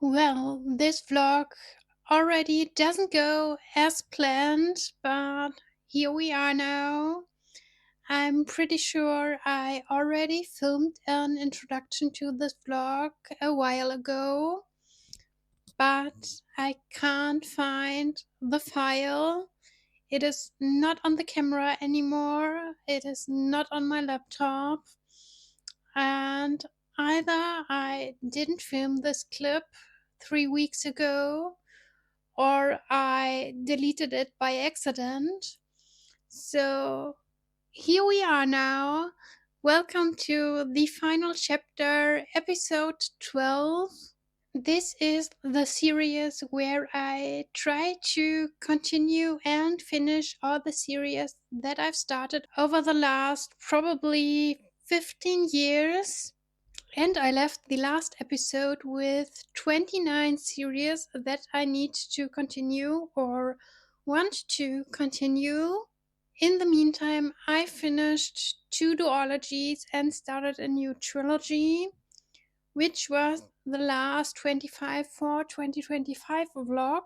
Well, this vlog already doesn't go as planned, but here we are now. I'm pretty sure I already filmed an introduction to this vlog a while ago, but I can't find the file. It is not on the camera anymore. It is not on my laptop. And either I didn't film this clip 3 weeks ago or I deleted it by accident. So here we are now. Welcome to the final chapter, episode 12. This is the series where I try to continue and finish all the series that I've started over the last probably 15 years. And I left the last episode with 29 series that I need to continue or want to continue. In the meantime, I finished two duologies and started a new trilogy, which was the last 25 for 2025 vlog.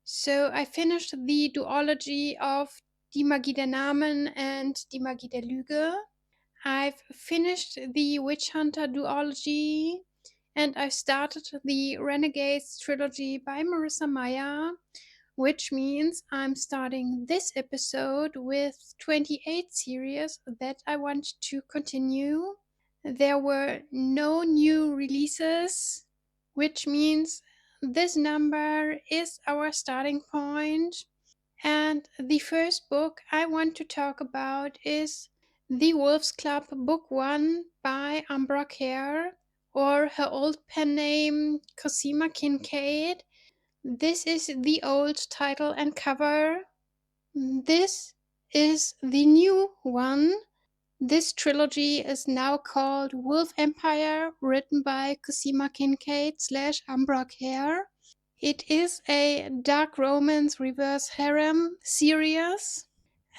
So I finished the duology of Die Magie der Namen and Die Magie der Lüge. I've finished the Witch Hunter duology and I've started the Renegades trilogy by Marissa Meyer, which means I'm starting this episode with 28 series that I want to continue. There were no new releases, which means this number is our starting point. And the first book I want to talk about is The Wolf's Club Book 1 by Umbra Care, or her old pen name Cosima Kincaid. This is the old title and cover. This is the new one. This trilogy is now called Wolf Empire, written by Cosima Kincaid / Umbra Care. It is a dark romance reverse harem series,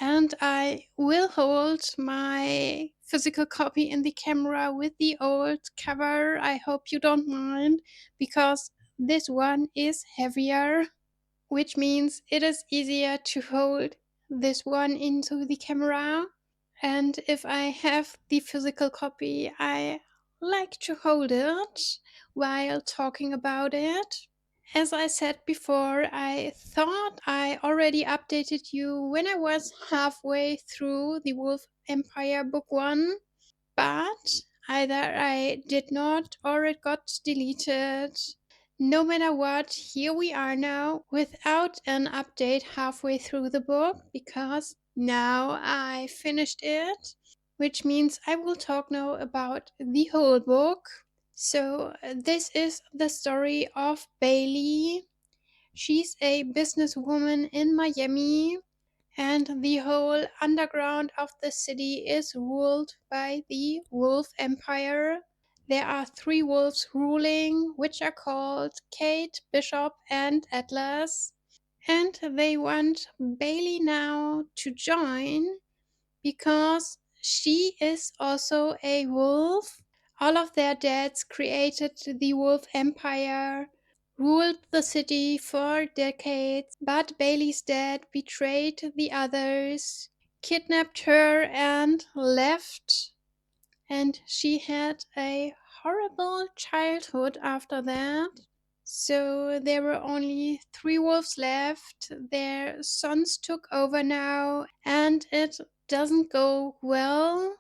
and I will hold my physical copy in the camera with the old cover. I hope you don't mind, because this one is heavier, which means it is easier to hold this one into the camera. And if I have the physical copy, I like to hold it while talking about it. As I said before, I thought I already updated you when I was halfway through the Wolf Empire Book 1, but either I did not or it got deleted. No matter what, here we are now without an update halfway through the book, because now I finished it, which means I will talk now about the whole book. So, this is the story of Bailey. She's a businesswoman in Miami, and the whole underground of the city is ruled by the Wolf Empire. There are three wolves ruling, which are called Kate, Bishop, and Atlas. And they want Bailey now to join because she is also a wolf. All of their dads created the Wolf Empire, ruled the city for decades, but Bailey's dad betrayed the others, kidnapped her, and left. And she had a horrible childhood after that. So there were only three wolves left. Their sons took over now, and it doesn't go well.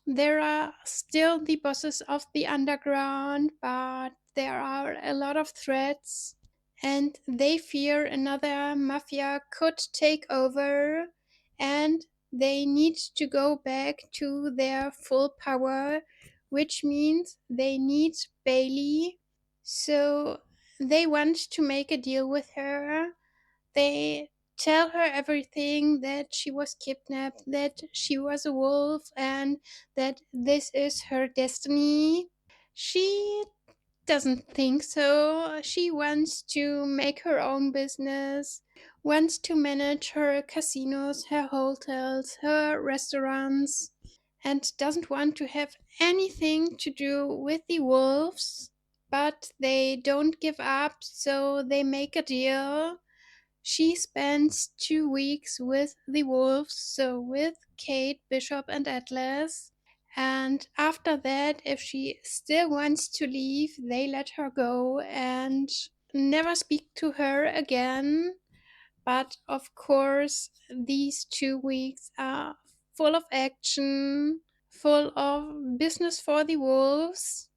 There are still the bosses of the underground, but there are a lot of threats, and they fear another mafia could take over, and they need to go back to their full power, which means they need Bailey. So they want to make a deal with her. They tell her everything, that she was kidnapped, that she was a wolf, and that this is her destiny. She doesn't think so. She wants to make her own business, wants to manage her casinos, her hotels, her restaurants, and doesn't want to have anything to do with the wolves. but they don't give up, so they make a deal. She spends 2 weeks with the wolves, so with Kate, Bishop, and Atlas. And after that, if she still wants to leave, they let her go and never speak to her again. But of course, these 2 weeks are full of action, full of business for the wolves,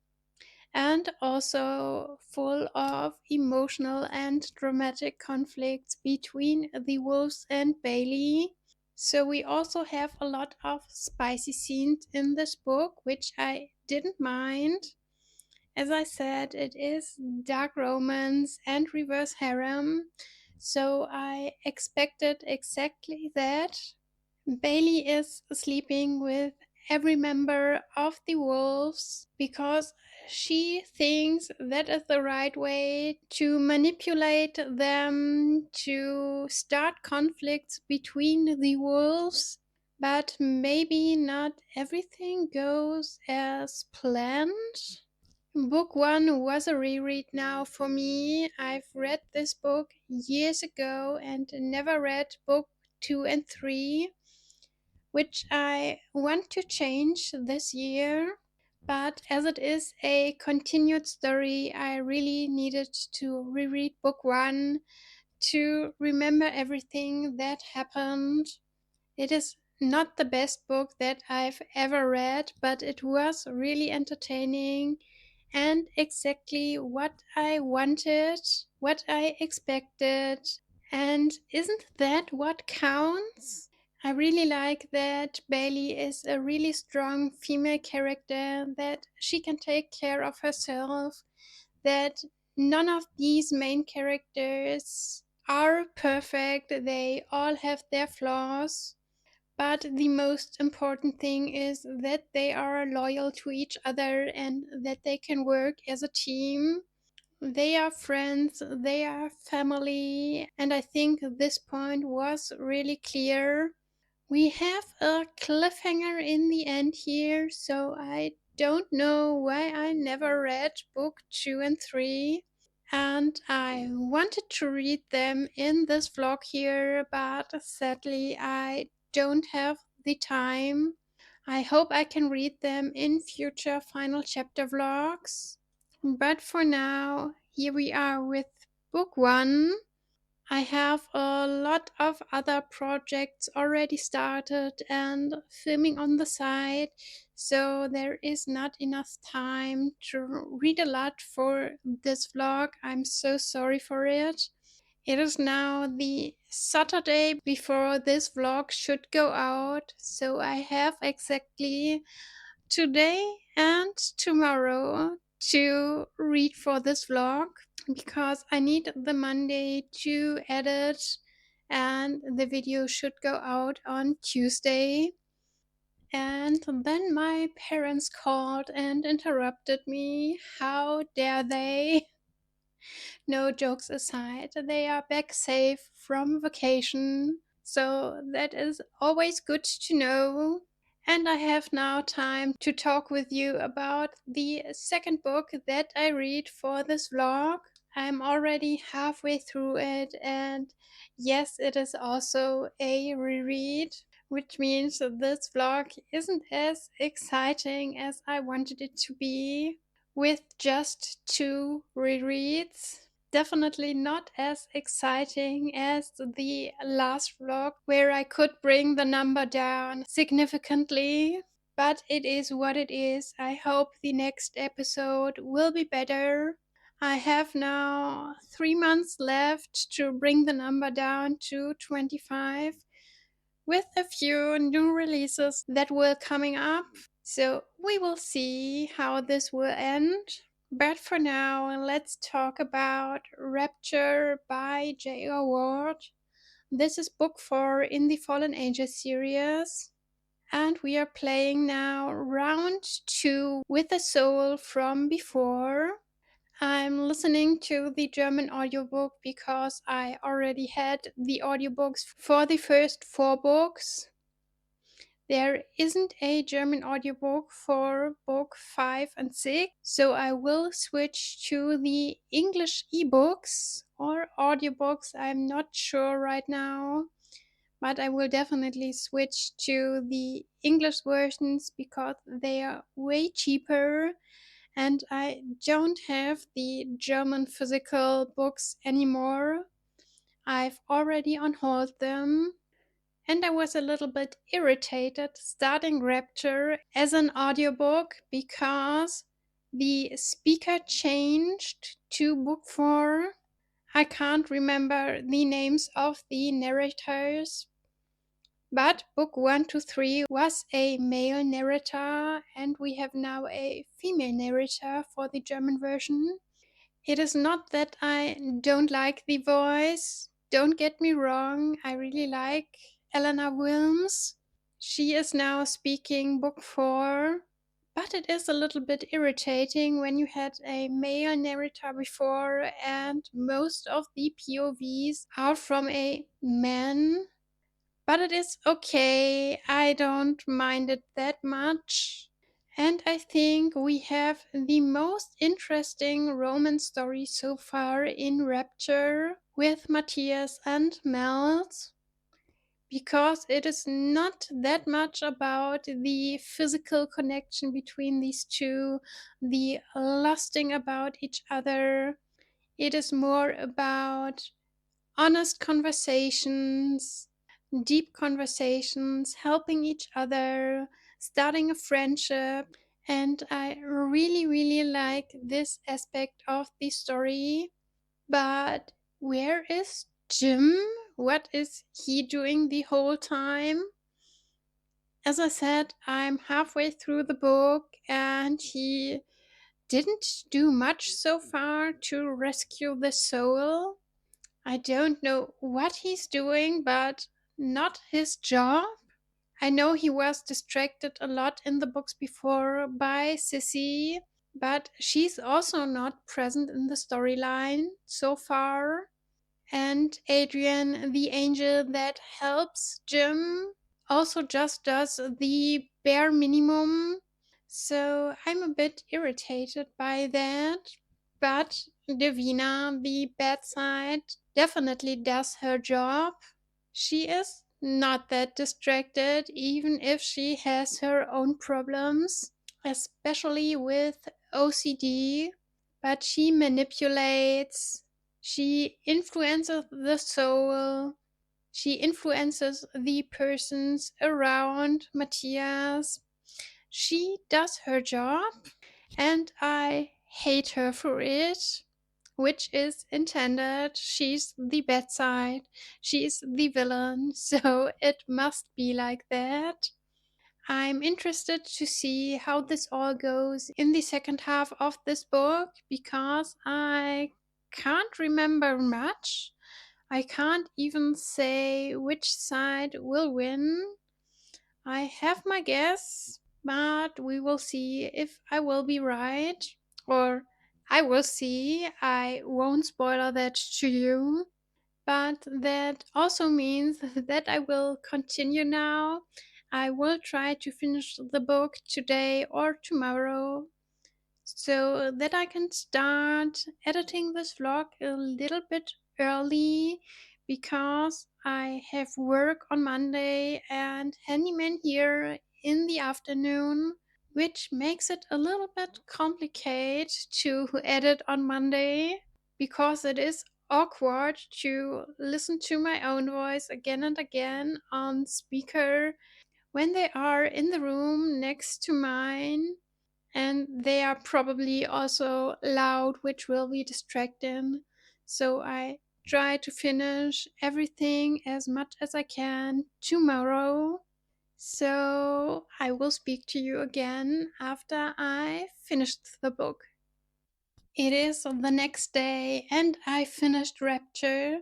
and also full of emotional and dramatic conflicts between the wolves and Bailey. So we also have a lot of spicy scenes in this book, which I didn't mind. As I said, it is dark romance and reverse harem, so I expected exactly that. Bailey is sleeping with every member of the wolves because she thinks that is the right way to manipulate them to start conflicts between the wolves. But maybe not everything goes as planned. Book one was a reread now for me. I've read this book years ago and never read book two and three, which I want to change this year. But as it is a continued story, I really needed to reread book one to remember everything that happened. It is not the best book that I've ever read, but it was really entertaining and exactly what I wanted, what I expected. And isn't that what counts? I really like that Bailey is a really strong female character, that she can take care of herself, that none of these main characters are perfect, they all have their flaws. But the most important thing is that they are loyal to each other and that they can work as a team. They are friends, they are family, and I think this point was really clear. We have a cliffhanger in the end here, so I don't know why I never read book two and three. And I wanted to read them in this vlog here, but sadly I don't have the time. I hope I can read them in future final chapter vlogs. But for now, here we are with book one. I have a lot of other projects already started and filming on the side, so there is not enough time to read a lot for this vlog. I'm so sorry for it. It is now the Saturday before this vlog should go out, so I have exactly today and tomorrow to read for this vlog because I need the Monday to edit and the video should go out on Tuesday. And then my parents called and interrupted me. How dare they? No jokes aside, they are back safe from vacation. So that is always good to know. And I have now time to talk with you about the second book that I read for this vlog. I'm already halfway through it, and yes, it is also a reread, which means that this vlog isn't as exciting as I wanted it to be with just two rereads. Definitely not as exciting as the last vlog, where I could bring the number down significantly. But it is what it is. I hope the next episode will be better. I have now 3 months left to bring the number down to 25 with a few new releases that will coming up. So we will see how this will end. But for now, let's talk about Rapture by J.O. Ward. This is book 4 in the Fallen Angels series. And we are playing now round 2 with the soul from before. I'm listening to the German audiobook because I already had the audiobooks for the first 4 books. There isn't a German audiobook for book 5 and 6, so I will switch to the English ebooks or audiobooks. I'm not sure right now, but I will definitely switch to the English versions because they are way cheaper and I don't have the German physical books anymore. I've already on hold them, and I was a little bit irritated starting Rapture as an audiobook because the speaker changed to book 4. I can't remember the names of the narrators, but book 1 to 3 was a male narrator, and we have now a female narrator for the German version. It is not that I don't like the voice. Don't get me wrong, I really like Eleanor Wilms. She is now speaking book 4, but it is a little bit irritating when you had a male narrator before and most of the POVs are from a man. But it is okay, I don't mind it that much. And I think we have the most interesting romance story so far in Rapture with Matthias and Mels, because it is not that much about the physical connection between these two, the lusting about each other. It is more about honest conversations, deep conversations, helping each other, starting a friendship. And I really, really like this aspect of the story. But where is Jim? What is he doing the whole time? As I said, I'm halfway through the book and he didn't do much so far to rescue the soul. I don't know what he's doing, but not his job. I know he was distracted a lot in the books before by Sissy, but she's also not present in the storyline so far. And Adrian, the angel that helps Jim, also just does the bare minimum. So I'm a bit irritated by that. But Davina, the bad side, definitely does her job. She is not that distracted, even if she has her own problems, especially with OCD. But she manipulates, she influences the soul, she influences the persons around Matthias. She does her job, and I hate her for it, which is intended. She's the bad side, she's the villain, so it must be like that. I'm interested to see how this all goes in the second half of this book because I can't remember much. I can't even say which side will win. I have my guess, but we will see if I will be right. Or I will see. I won't spoiler that to you. But that also means that I will continue now. I will try to finish the book today or tomorrow so that I can start editing this vlog a little bit early because I have work on Monday and handyman here in the afternoon, which makes it a little bit complicated to edit on Monday because it is awkward to listen to my own voice again and again on speaker when they are in the room next to mine, and they are probably also loud, which will be distracting. So I try to finish everything as much as I can tomorrow. So I will speak to you again after I finished the book. It is the next day and I finished Rapture,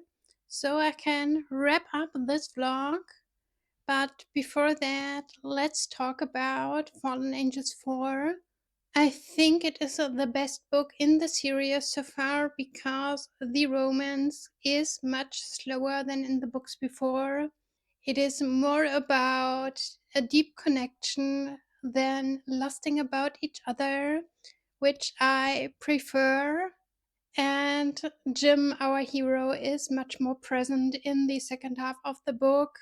so I can wrap up this vlog. But before that, let's talk about Fallen Angels 4. I think it is the best book in the series so far because the romance is much slower than in the books before. It is more about a deep connection than lusting about each other, which I prefer. And Jim, our hero, is much more present in the second half of the book,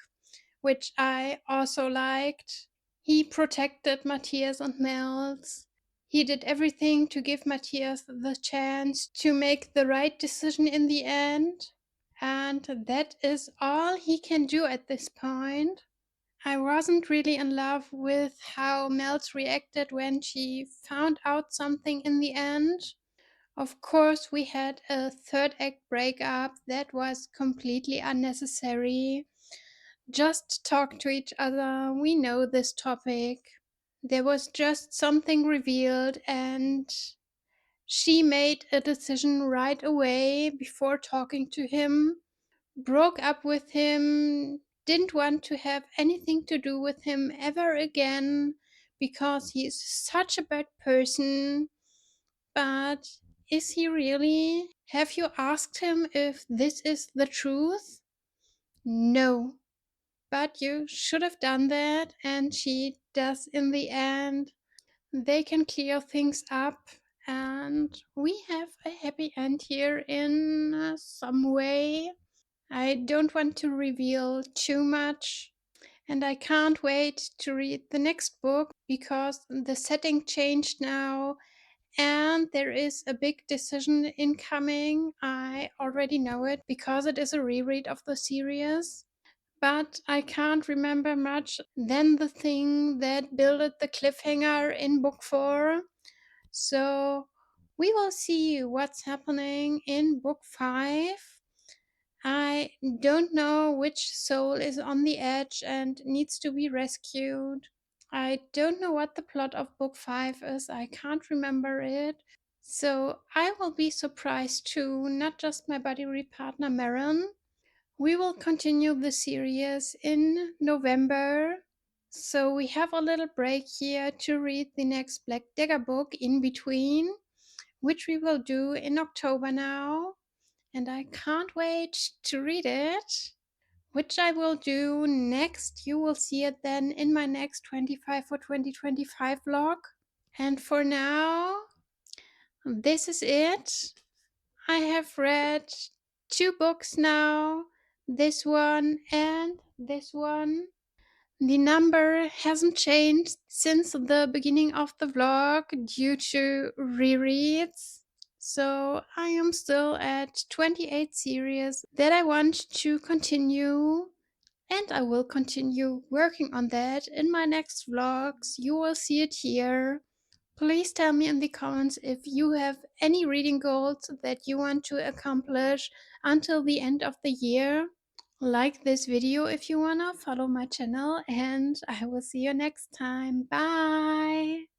which I also liked. He protected Matthias and Mel's. He did everything to give Matthias the chance to make the right decision in the end. And that is all he can do at this point. I wasn't really in love with how Mel's reacted when she found out something in the end. Of course, we had a third act breakup that was completely unnecessary. Just talk to each other. We know this topic. There was just something revealed, and she made a decision right away before talking to him, broke up with him, didn't want to have anything to do with him ever again because he is such a bad person. But is he really? Have you asked him if this is the truth? No. But you should have done that, and she does in the end. They can clear things up, and we have a happy end here in some way. I don't want to reveal too much, and I can't wait to read the next book because the setting changed now and there is a big decision incoming. I already know it because it is a reread of the series. But I can't remember much than the thing that builded the cliffhanger in book 4. So we will see what's happening in book 5. I don't know which soul is on the edge and needs to be rescued. I don't know what the plot of book 5 is. I can't remember it. So I will be surprised too, not just my buddy read partner Marin. We will continue the series in November. So we have a little break here to read the next Black Dagger book in between, which we will do in October now. And I can't wait to read it, which I will do next. You will see it then in my next 25 for 2025 vlog. And for now, this is it. I have read 2 books now, this one and this one. The number hasn't changed since the beginning of the vlog due to rereads. So I am still at 28 series that I want to continue, and I will continue working on that in my next vlogs. You will see it here. Please tell me in the comments if you have any reading goals that you want to accomplish until the end of the year. Like this video if you wanna, follow my channel, and I will see you next time. Bye!